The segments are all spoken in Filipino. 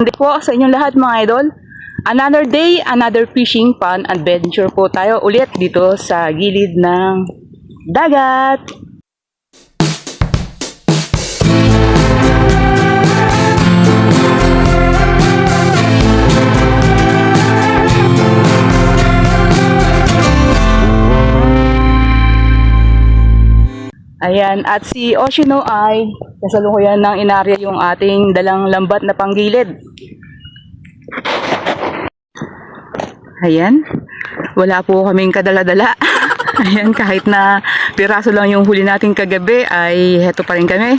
Hindi po sa inyong lahat mga idol. Another day, another fishing fun adventure po tayo ulit dito sa gilid ng dagat. Ayan, at si Oshino ay kasalukuyan ng inarya yung ating dalang lambat na panggilid. Ayan, wala po kaming kadala-dala. Ayan, kahit na piraso lang yung huli natin kagabi ay heto pa rin kami.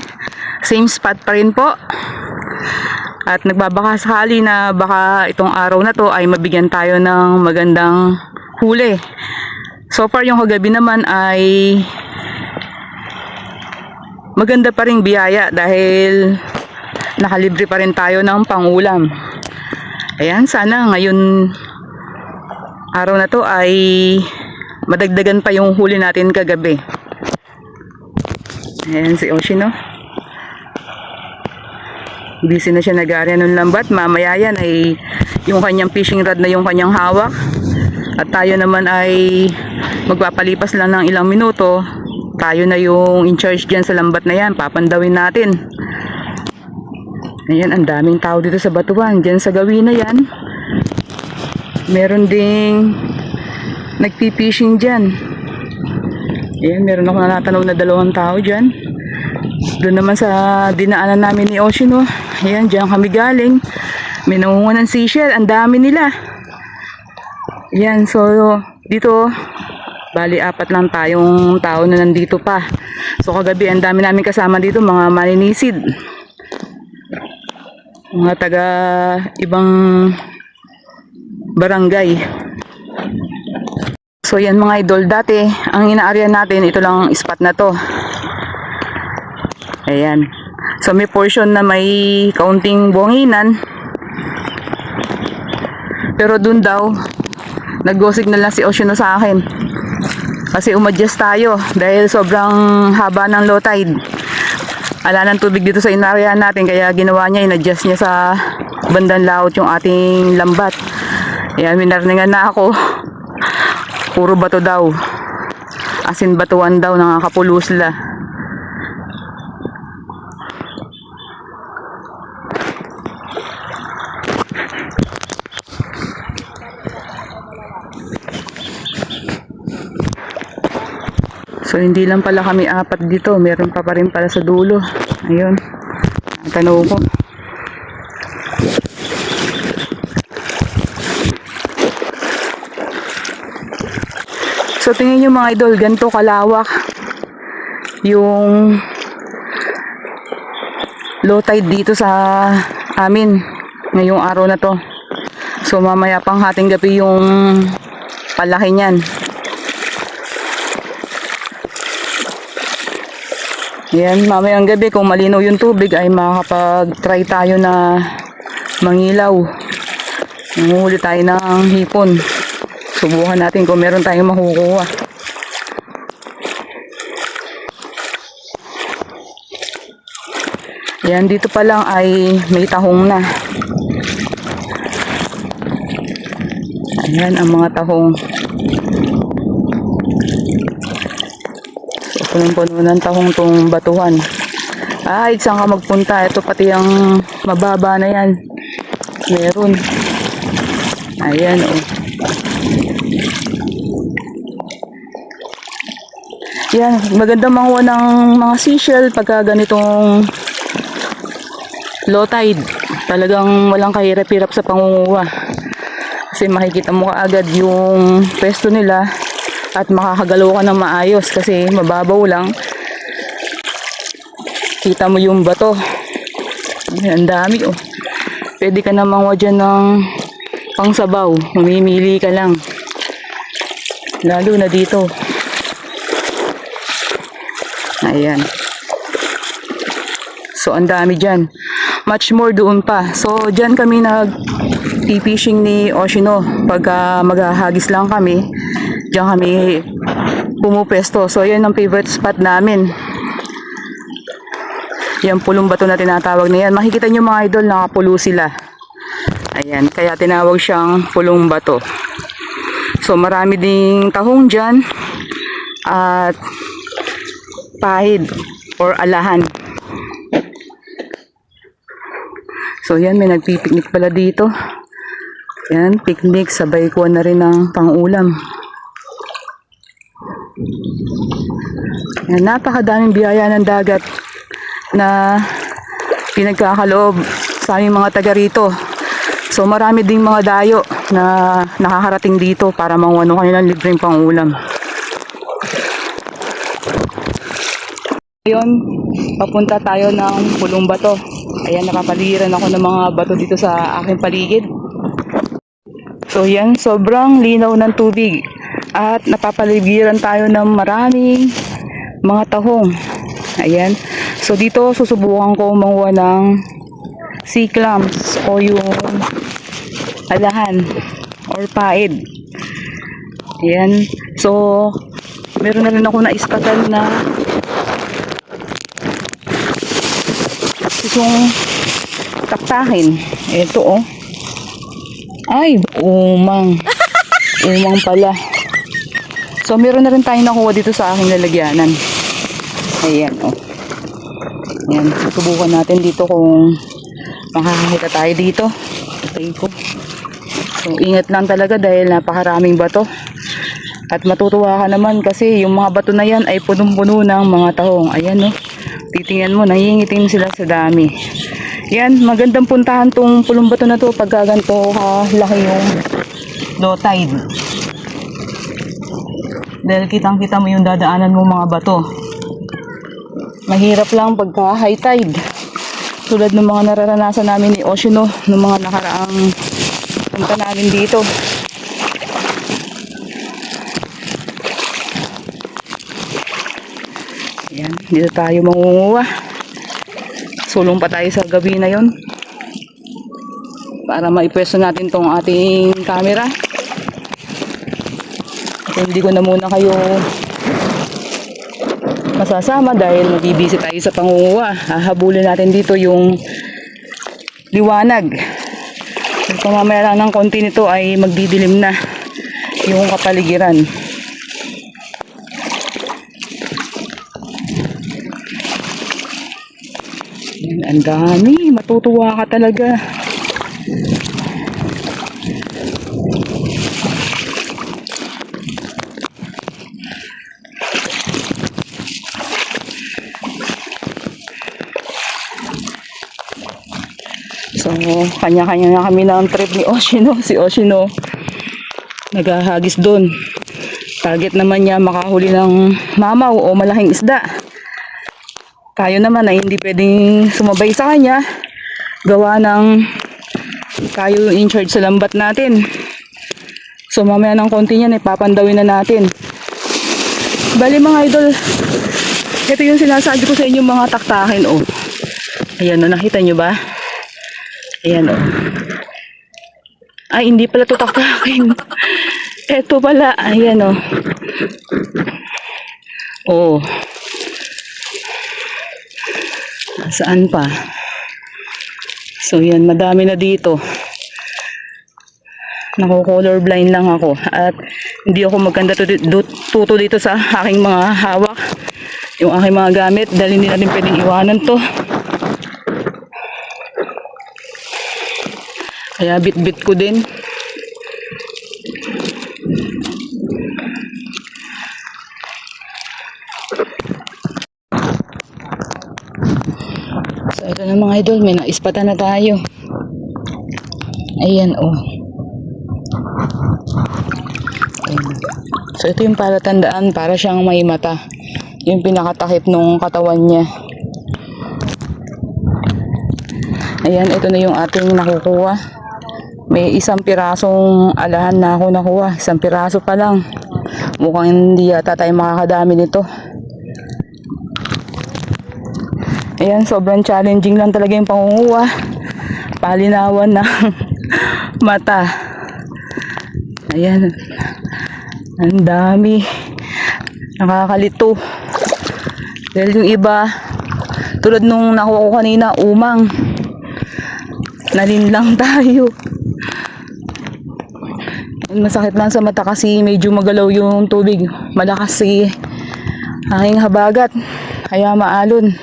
Same spot pa rin po. At nagbabaka sakali na baka itong araw na to ay mabigyan tayo ng magandang huli. So far yung kagabi naman ay maganda pa ring biyaya dahil nakalibre pa rin tayo ng pangulam. Ayan, sana ngayon araw na to ay madagdagan pa yung huli natin kagabi. Ayan si Oshino. Busy na siya nag-aarya ng lambat. Mamaya yan ay yung kanyang fishing rod na yung kanyang hawak. At tayo naman ay magpapalipas lang ng ilang minuto. Tayo na yung in charge dyan sa lambat na yan. Papandawin natin. Ayan, ang daming tao dito sa batuan. Dyan sa gawin na yan. Meron ding nagpipishing dyan. Ayan, meron ako natanaw na 2 tao dyan. Doon naman sa dinaanan namin ni Oshino. Ayan, dyan kami galing. May nangunguha ng seashell. Ang dami nila. Ayan, so dito bali 4 lang tayong tao na nandito pa. So kagabi ang dami namin kasama dito, mga maninisid. Mga taga ibang barangay. So yan mga idol, dati ang inaarya natin ito lang spot na to. Ayan. So may portion na may kaunting buhanginan. Pero dun daw nag-go signal na si Oshino sa akin. Kasi umadjust tayo dahil sobrang haba ng low tide. Ala ng tubig dito sa inarya natin kaya ginawa niya, in-adjust niya sa bandang laot yung ating lambat. Ayan, minarningan na ako. Puro bato daw. Asin batuan daw, nakakapulusla. So hindi lang pala kami 4 dito, meron pa rin pala sa dulo. Ayun, tanaw ko. So tingnan nyo mga idol, ganito kalawak yung low tide dito sa amin ngayong araw na to. So mamaya pang hating gabi yung palaki niyan. Yan, mamayang gabi kung malinaw yung tubig ay makakapag-try tayo na mangilaw. Nanguhuli tayo ng hipon. Subukan natin kung meron tayong makukuha. Yan, dito pa lang ay may tahong na. Ayan ang mga tahong. Punong-puno ng tahong tong batuhan. Ay, saan ka magpunta? Ito pati ang mababa na yan. Meron. Ayan, oh. Yan, maganda manguha ng mga seashell pagka ganitong low tide. Talagang walang kahirap-hirap sa pangunguha. Kasi makikita mo kaagad yung pwesto nila. At makakagalaw ka ng maayos kasi mababaw lang. Kita mo yung bato. Ang dami oh. Pwede ka namang wadyan ng pangsabaw. Mamimili ka lang. Lalo na dito. Ayan. So ang dami dyan. Much more doon pa. So dyan kami nag-fishing ni Oshino. Pagka maghahagis lang kami, diyan kami pumupesto. So yan ang favorite spot namin. Yan pulong bato na tinatawag na yan. Makikita nyo mga idol, nakapulo sila. Ayan, kaya tinawag siyang pulong bato. So marami ding tahong dyan at pahid or alahan. So yan, may nagpipiknik pala dito. Yan, picnic, sabay kuha na rin ng pang-ulam. Yan, napakadaming biyaya ng dagat na pinagkakaloob sa aming mga taga rito. So marami ding mga dayo na nakakarating dito para manguha ng kanilang libreng pang-ulam. Ngayon, papunta tayo ng Pulong Bato. Ayan, nakapaligiran ako ng mga bato dito sa aking paligid. So yan, sobrang linaw ng tubig. At napapaligiran tayo ng maraming mga tahong. Ayan. So dito, susubukan ko manguha ng sea clams o yung alahan or paid. Ayan. So, meron na rin ako naispatan na itong taktahin. Ito oh. Ay, umang. Umang pala. So, meron na rin tayong nakuha dito sa aking lalagyanan. Ayan oh. Ayan. Susubukan natin dito kung makakakita tayo dito. Okay ko. So, ingat lang talaga dahil napakaraming bato. At matutuwa ka naman kasi yung mga bato na yan ay punong-puno ng mga tahong. Ayan no. Titingnan mo, nangingitim sila sa dami. Yan, magandang puntahan tong Pulong Bato na to pagka ganito laki yung low tide. Dahil kitang-kita mo yung dadaanan mo mga bato. Mahirap lang pagka high tide. Tulad ng mga nararanasan namin ni Oshino ng mga nakaraang punta namin dito. Ayan, dito tayo mangunguha. Sulong pa tayo sa gabi na yon para maipwesto natin tong ating camera. At hindi ko na muna kayo masasama dahil mabibisi tayo sa pangunguha. Hahabulin natin dito yung liwanag. Kung mamaya lang ng konti nito ay magdidilim na yung kapaligiran. Ang dami, matutuwa ka talaga. So, kanya-kanya na kami ng trip ni Oshino. Si Oshino naghahagis doon. Target naman niya makahuli ng mamaw o malaking isda. Tayo naman ay hindi pwedeng sumabay sa kanya. Gawa ng tayo in charge sa lambat natin. So mamaya ng konti niyan ipapandawin na natin. Bali mga idol, ito yung sinasabi ko sa inyo mga taktakin oh. Ayan o, nakita nyo ba? Ayan o. Ay, hindi pala ito taktakin. Ito pala, ayan o. Oh. Saan pa? So yan, madami na dito. Nako-color blind lang ako at hindi ako maganda tuto dito sa aking mga hawak, yung aking mga gamit dahil hindi natin pwedeng iwanan to. Kaya bit-bit ko din. So ito na mga idol, may naispatan na tayo. Ayan oh. Ayan. So ito yung palatandaan, para siyang may mata. Yung pinakatakip nung katawan niya. Ayan, ito na yung ating nakukuha. May isang pirasong alahan na ako nakuha. Isang piraso pa lang. Mukhang hindi yata tayo makakadami nito. Ayan, sobrang challenging lang talaga yung pangunguha. Palinawan ng mata. Ayan. Ang dami. Nakakalito. Dahil yung iba, tulad nung nakuha ko kanina, umang. Nalinlang tayo. Masakit lang sa mata kasi medyo magalaw yung tubig. Malakas si hanging habagat. Kaya maalon.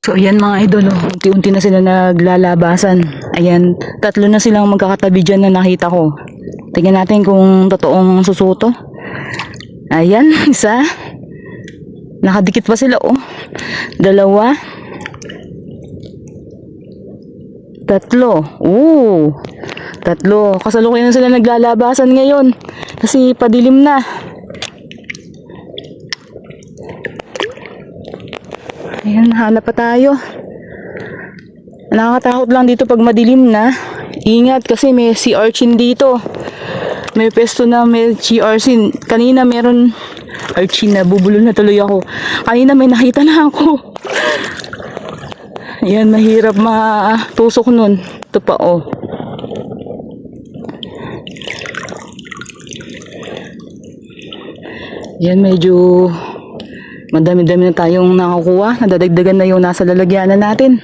So ayan mga idol, oh. Unti-unti na sila naglalabasan. Ayan, 3 na silang magkakatabi dyan na nakita ko. Tingnan natin kung totoong susuto. Ayan, isa. Nakadikit pa sila, oh. 2. 3. Oo. 3. Kasalukuyan na sila naglalabasan ngayon. Kasi padilim na. Ayan, hanap pa tayo. Nakakatakot lang dito pag madilim na. Ingat kasi may sea urchin dito. May pesto na may sea urchin. Kanina meron urchin na, bubulol na tuloy ako. Kanina may nakita na ako. Ayan, mahirap matusok nun. Ito pa, oh. Ayan, medyo madami-dami na tayong nakakuha. Nadadagdagan na yung nasa lalagyanan natin.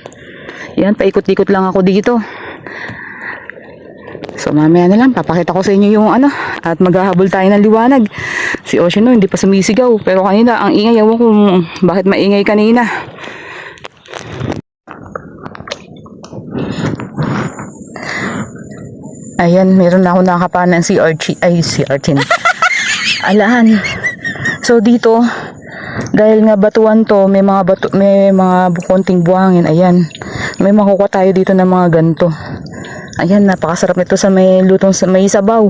Yan, paikot-ikot lang ako dito. So mamaya na lang, papakita ko sa inyo yung ano. At maghahabol tayo ng liwanag. Si Ocean no, hindi pa sumisigaw. Pero kanina, ang ingay, ewan kung bakit maingay kanina. Ayan, meron na ako nakakapanan si Archin. Alahan. So dito, dahil nga batuan to, may mga konting buhangin. Ayan. May makukuha tayo dito ng mga ganto. Ayan, napakasarap nito sa may lutong sa may sabaw.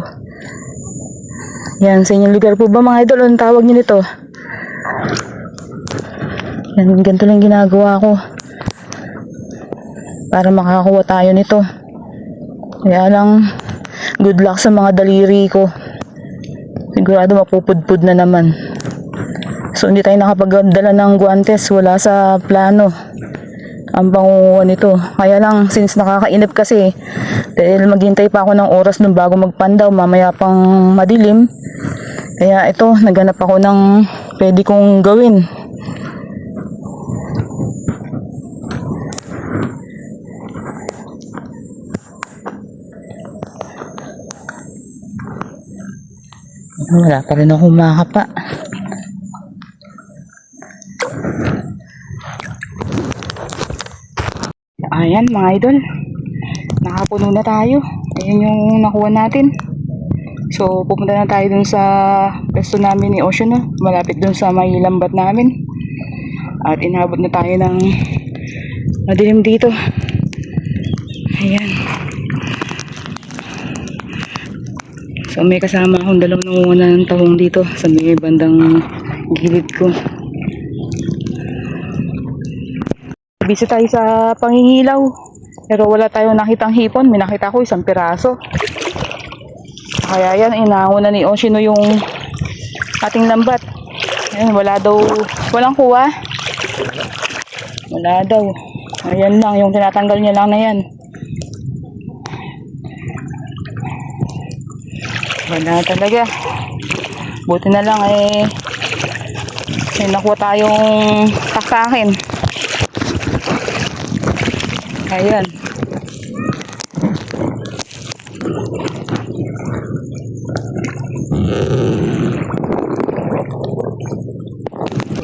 Yan, sa inyong lugar po ba mga idol? Anong tawag niyo nito? Yan, ganito lang ginagawa ko. Para makakuha tayo nito. Kaya lang, good luck sa mga daliri ko. Sigurado mapupudpud na naman. So hindi tayo nakapagdala ng guantes, wala sa plano ang panguha nito. Kaya lang since nakakainip kasi, dahil maghintay pa ako ng oras nung bago magpandaw, mamaya pang madilim. Kaya ito, naghanap ako ng pwede kong gawin. Wala pa rin ako makapa. Ayan mga idol, nakapuno na tayo. Ayan yung nakuha natin. So pupunta na tayo dun sa pesto namin ni Ocean, no? Malapit dun sa may lambat namin. At inabot na tayo ng madilim dito. Ayan. So may kasama akong dalawang nangunguha ng tahong dito sa may bandang gilid ko. Busy tayo sa pangingilaw. Pero wala tayong nakitang hipon. May nakita ko 1 piraso. Kaya yan, inauna ni Oshino yung ating lambat. Ayan, wala daw. Walang kuha. Wala daw. Ayan lang, yung tinatanggal niya lang na yan. Wala talaga. Buti na lang may nakuha tayong taksakin. Ayan.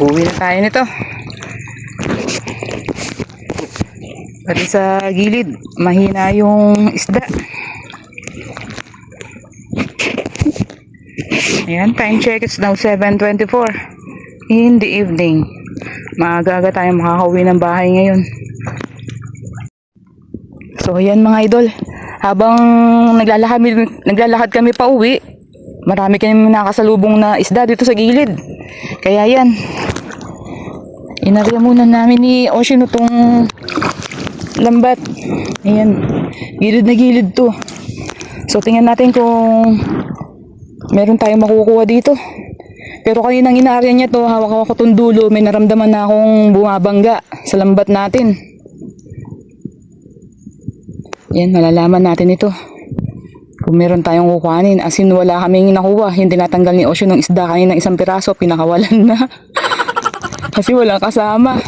Uwi na tayo nito. Pati sa gilid, mahina yung isda. Ayan, time check is now 7:24 in the evening. Maaga-aga tayo makakauwi ng bahay ngayon. So ayan mga idol, habang naglalakad kami pa uwi, marami kami nakasalubong na isda dito sa gilid. Kaya yan, inarya muna namin ni Ocean itong lambat. Ayan, gilid na gilid to. So tingnan natin kung meron tayong makukuha dito. Pero kaninang inaarya niya to, hawak ko itong dulo, may naramdaman na akong bumabangga sa lambat natin. Yan, malalaman natin ito Kung meron tayong kukuhanin, as in wala kaming nakuha. Yung tinatanggal ni Osyo ng isda kanina ng isang piraso, pinakawalan na. Kasi walang kasama.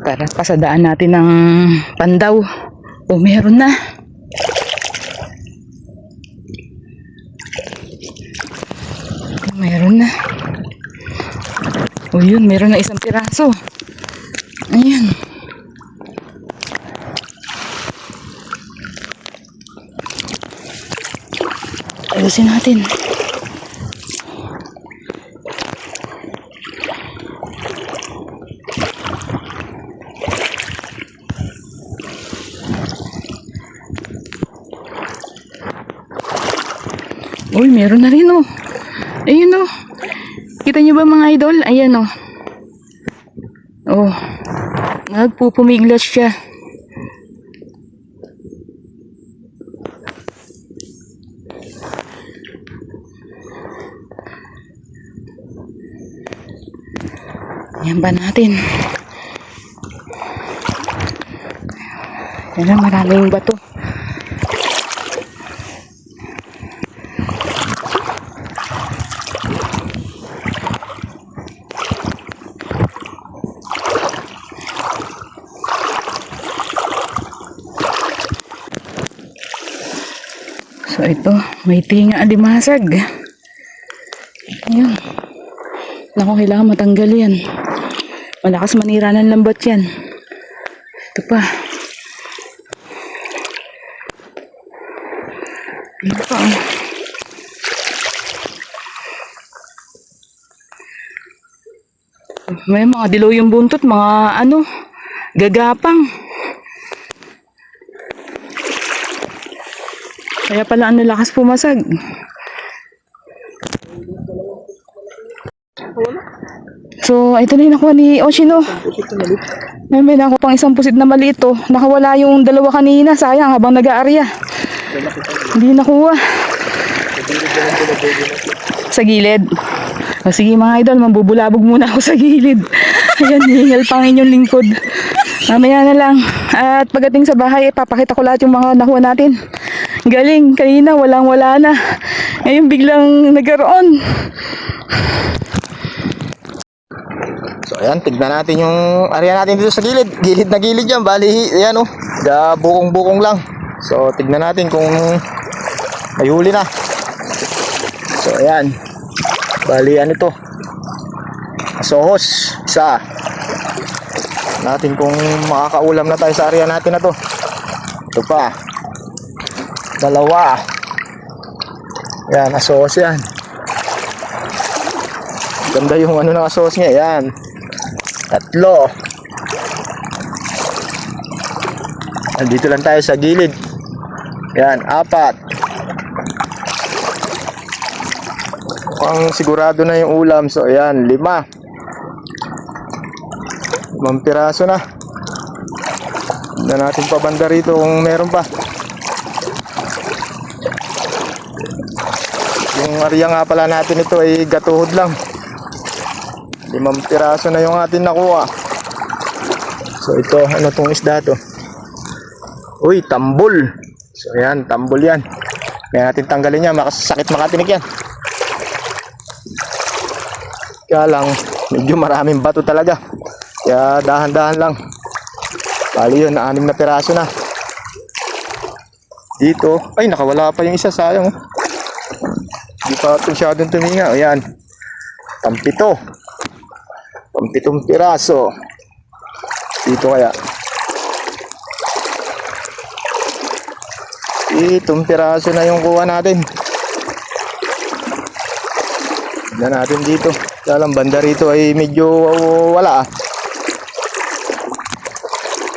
Tara, pasadaan natin ng Pandaw. O, meron na. Meron na. O yun, meron na isang piraso. Ayan. Ayusin natin. Uy, meron na rin oh. Ayun oh. Kita nyo ba mga idol? Ayan oh. Oh. Nagpupumiglas siya. Yan ba natin? Yan na, maraming bato. So ito, may tinga alimasag. Ayun. Naku, kailangan matanggal yan. Malakas manira ng lambat yan. Ito pa. Ano pa oh. May mga dilaw yung buntot, mga ano, gagapang. Kaya pala ang lakas pumasag. So, ito na yung nakuha ni Oshino. May nakuha pang isang pusit na maliit oh. Nakawala yung dalawa kanina. Sayang, habang nag-aarya. Hindi nakuha. Sa gilid. O, sige mga idol, mambubulabog muna ako sa gilid. Ayan, hihingal pang inyong lingkod. Mamaya na lang. At pagdating sa bahay, papakita ko lahat yung mga nakuha natin. Galing, kanina walang-wala na. Ngayon biglang nagkaroon. So ayan, tignan natin yung area natin dito sa gilid. Gilid na gilid yan, bali ayan oh, bukong-bukong lang. So tignan natin kung may huli na. So ayan, bali ano to, asohos, isa. Natin kung makakaulam na tayo sa area natin na to. Ito pa, dalawa. Yan, asohos yan. Ganda yung ano ng asohos niya, yan. Tatlo. Nandito lang tayo sa gilid. Yan, apat. Mukhang sigurado na yung ulam. So ayan, 5. 5 piraso na. Tignan natin pa banda rito kung meron pa. Yung area nga pala natin ito ay gatuhod lang. 5 piraso na yung atin nakuha. So ito, ano tong isda to? Uy, tambol. So ayan, tambol yan. Kaya natin tanggalin yan, makasakit makatinik yan. Kaya lang, medyo maraming bato talaga. Kaya dahan-dahan lang. Bali yun, 6 na piraso na. Dito, ay nakawala pa yung isa, sayang. Hindi pa masyadong tuminga. Ayan, 7. 7 piraso. Dito kaya 7 piraso na yung kuha natin. Tignan natin dito. Kaya lang banda rito ay medyo wala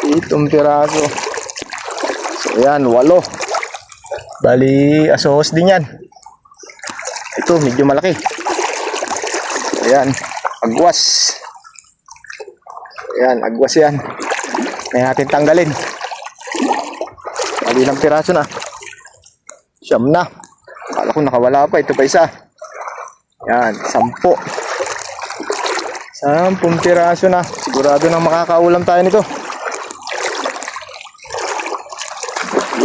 7 piraso. So yan, 8. Bali asohos din yan. Ito medyo malaki. Ayan, agwas. Ayan, agwas yan. Kaya natin tanggalin. Bali ilang piraso na. 9 na. Akala ko nakawala pa. Ito pa isa. Ayan, 10. 10 piraso na. Sigurado nang makakaulam tayo nito.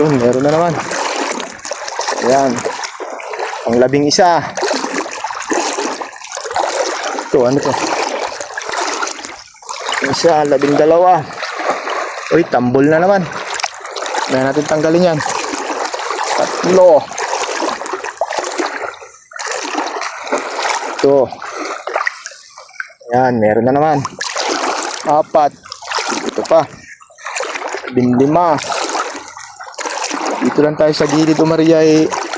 Yun, meron na naman. Ayan. Ang 11. Ito, ano to? Isa, 12. Uy, tambol na naman. Kaya natin tanggalin yan. 3. Ito. Ayan, meron na naman. 4. Ito pa. 5. Dito lang tayo sa gilid o Maria,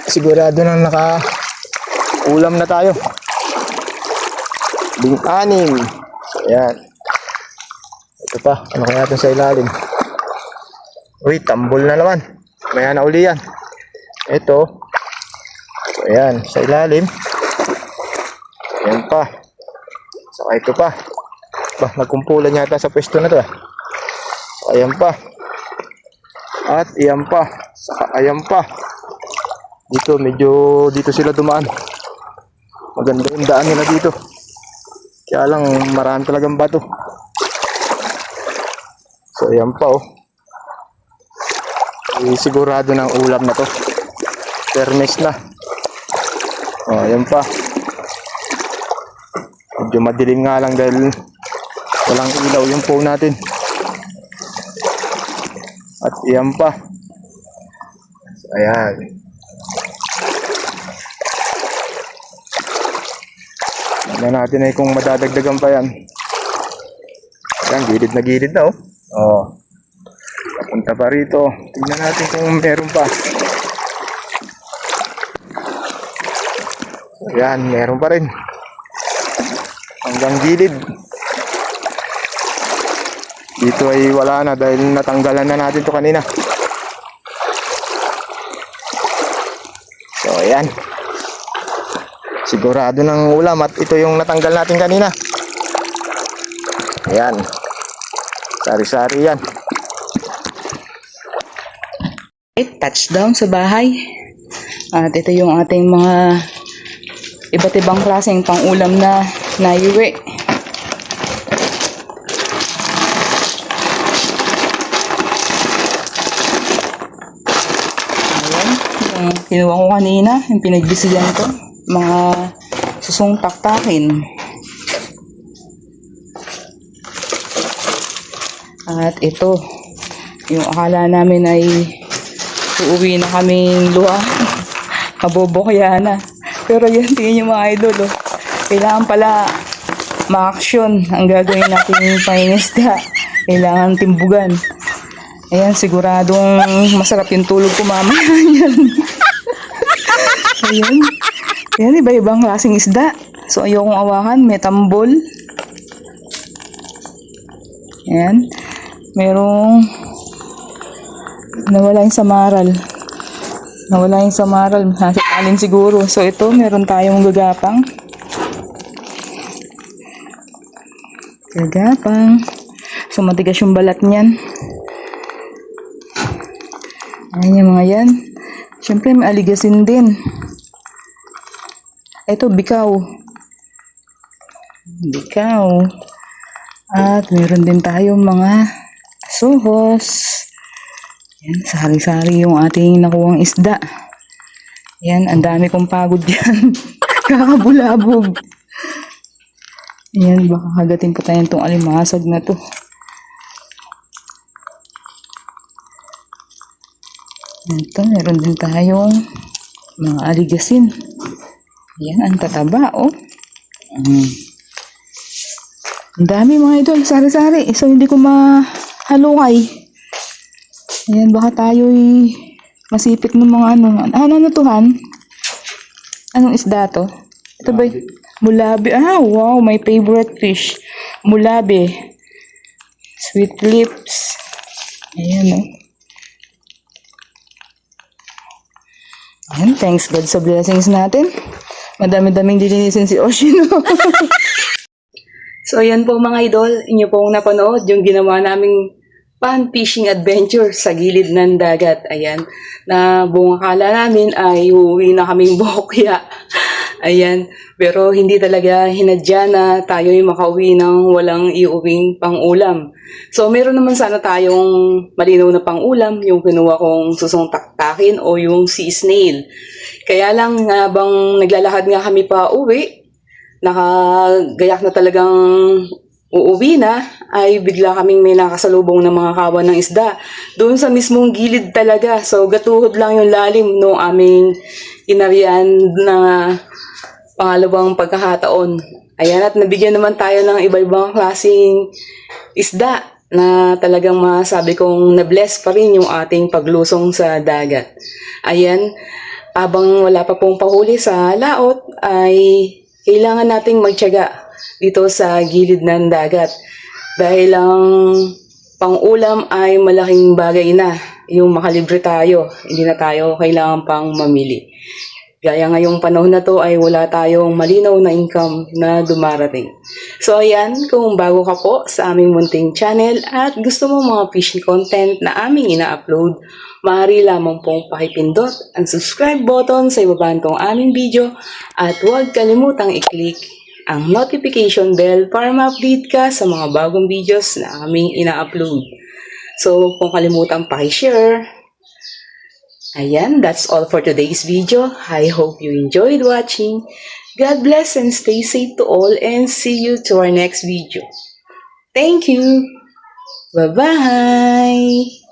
sigurado na naka-ulam na tayo. 6. So, ayan. Ito pa, ano kaya natin sa ilalim? Uy, tambol na naman. Maya na uli yan. Ito. So, ayan, sa ilalim. Ayan pa. Saka ito pa. Bah, nagkumpulan yata sa pwesto na to. So, ayan pa. At ayan pa. Saka ayan pa. Dito, dito sila dumaan. Maganda yung daan nila dito. Kaya lang, marami talagang bato. So, ayan pa, oh. Sigurado ng ulam na to. Termes na. Oh, ayan pa. Medyo madilim nga lang dahil walang ilaw yung phone natin. At ayan pa. So, ayan. Tignan natin ay kung madadagdagan pa yan. Ayan, gilid na oh. Oh. Papunta pa rito. Tingnan natin kung meron pa. Ayan, meron pa rin. Hanggang gilid. Dito ay wala na dahil natanggalan na natin to kanina. So, ayan. Sigurado ng ulam at ito yung natanggal natin kanina. Ayan. Sari-sari yan. Touchdown sa bahay. At ito yung ating mga iba't ibang klaseng pang-ulam na naiuwi. Ayan, yung kinuha ko kanina, yung pinagbisigan ko, mga susong taktakin. At ito, yung akala namin ay uuwi na kaming luha. Kabobo kaya na. Pero yan, tingin yung mga idol, oh. Kailangan pala ma-action ang gagawin natin pangingisda. Kailangan timbugan. Ayan, siguradong masarap yung tulog ko mamaya yan. Ayan. Ayan, iba-ibang klaseng isda. So, ayokong awakan. May tambol. Ayan. Merong nawala yung samaral. Nawala yung samaral. Nasa alin siguro. So, ito, meron tayong gagapang. Gagapang. So, matigas yung balat niyan. Ayan yung mga yan. Siyempre, may aligasin din. Ito, bikaw. Bikaw. At meron din tayong mga suhos. Yan, sari-sari yung ating nakuwang isda. Yan, ang dami kong pagod yan. Kakabulabog. Yan, baka hagatin po tayo itong alimasag na to. Ito, meron din tayong mga aligasin. Yan, ang tataba, oh. Ang dami mga idol, sari-sari. So, hindi ko mahalukay. Ayan, baka tayo'y masipit ng mga ano. Ano to, Han? Anong isda to? Ito ba? Mulabi. Ah, wow, my favorite fish. Mulabi. Sweet lips. Ayan, oh. Ayan, thanks God sa blessings natin. Madami-daming dilinisin si Oshino. So, ayan po mga idol. Inyo pong napanood yung ginawa naming pan fishing adventure sa gilid ng dagat. Ayan. Na buong akala namin ay uuwi na kaming bokya. Ayan, pero hindi talaga hinadya na tayo'y makauwi ng walang iuwing pang-ulam. So, meron naman sana tayong malinaw na pang-ulam, yung kinuha kong susong taktakin o yung sea snail. Kaya lang, habang naglalakad nga kami pa uwi, nakagayak na talagang uuwi na, ay bigla kaming may nakasalubong ng mga kawan ng isda. Doon sa mismong gilid talaga. So, gatuhod lang yung lalim nung aming inarian na pangalawang pagkakataon. Ayan, at nabigyan naman tayo ng iba-ibang klaseng isda na talagang masabi kong na-bless pa rin yung ating paglusong sa dagat. Ayan, habang wala pa pong pahuli sa laot, ay kailangan nating magtiyaga dito sa gilid ng dagat. Dahil ang pang-ulam ay malaking bagay na, yung makalibre tayo, hindi na tayo kailangan pang mamili. Gaya ngayong panahon na to ay wala tayong malinaw na income na dumarating. So ayan, kung bago ka po sa aming munting channel at gusto mo mga fishing content na aming ina-upload, maaari lamang pong pakipindot ang subscribe button sa ibaba nitong aming video at huwag kalimutang i-click ang notification bell para ma-update ka sa mga bagong videos na aming ina-upload. So kung kalimutan pakishare. Ayan, that's all for today's video. I hope you enjoyed watching. God bless and stay safe to all and see you to our next video. Thank you. Bye-bye.